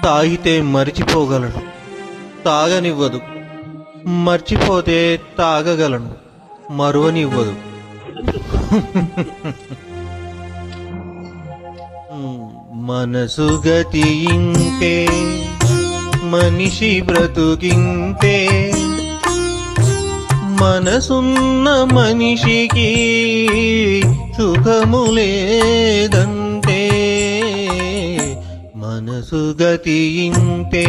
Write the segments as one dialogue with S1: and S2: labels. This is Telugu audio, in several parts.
S1: తాగితే మరిచిపోగలను, తాగనివ్వదు. మర్చిపోతే తాగగలను, మరువనివ్వదు. మనసు గతియింతే, మనిషి బ్రతుకింతే. మనసున్న మనిషికి సుఖము లేదంతే. మనసు గతియింతే,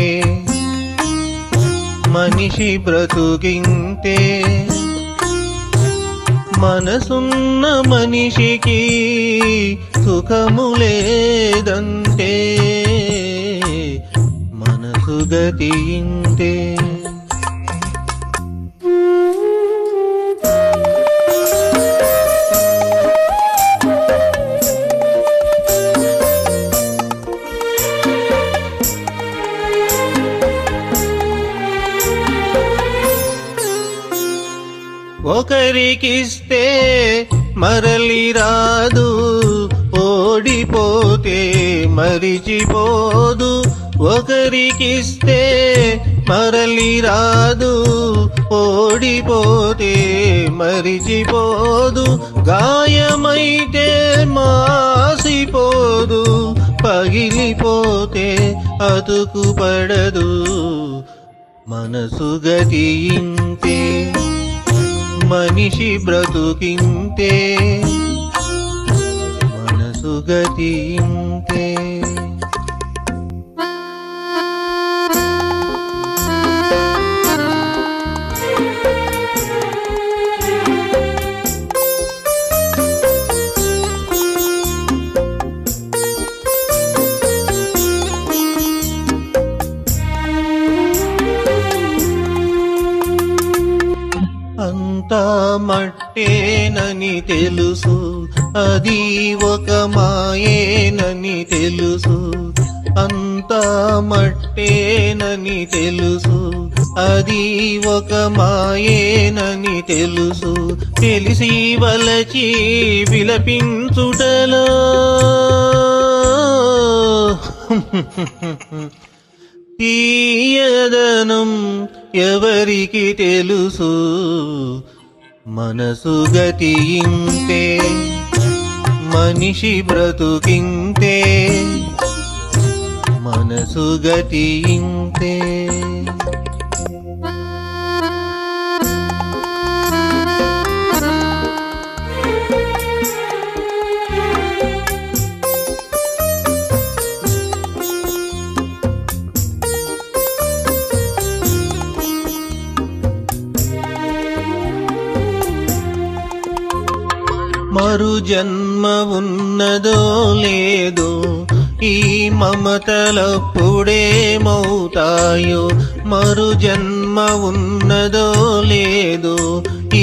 S1: మనిషి బ్రతుకింతే. మనసున్న మనిషికి సుఖము లేదంతే. మనసు గతియింతే. ఒకరికిస్తే మరలి రాదు, ఓడిపోతే మరిచిపోదు. ఒకరికిస్తే మరలి రాదు, ఓడిపోతే మరిచిపోదు. గాయమైతే మాసిపోదు, పగిలిపోతే అతుకుపడదు. మనసు గతియింతే, మనిషి బ్రతుకింతే. మనసు గతియింతే. అంతా మట్టేనని తెలుసు, అది ఒక మాయేనని తెలుసు. అంతా మట్టేనని తెలుసు, అది ఒక మాయేనని తెలుసు. తెలిసి వలచి విలపించుటలో తీయదనం ఎవరికి తెలుసు. మనసు గతియింతే, మనిషి బ్రతుకింతే. మనసు గతియింతే. మరు జన్మ ఉన్నదో లేదో, ఈ మమతలప్పుడేమవుతాయో. మరు జన్మ ఉన్నదో లేదో, ఈ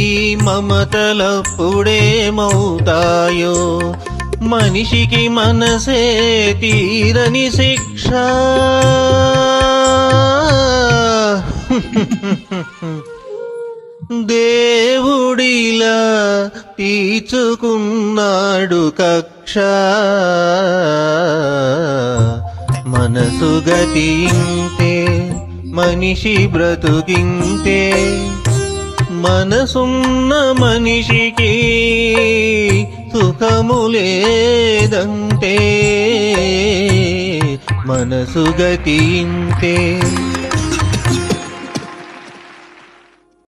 S1: మమతలప్పుడేమవుతాయో. మనిషికి మనసే తీరని శిక్ష. దేవుడిలా తీర్చుకున్నాడు కక్ష. మనసు గతియింతే, మనిషి బ్రతుకింతే. మనసున్న మనిషికి సుఖము లేదంతే. మనసు గతియింతే.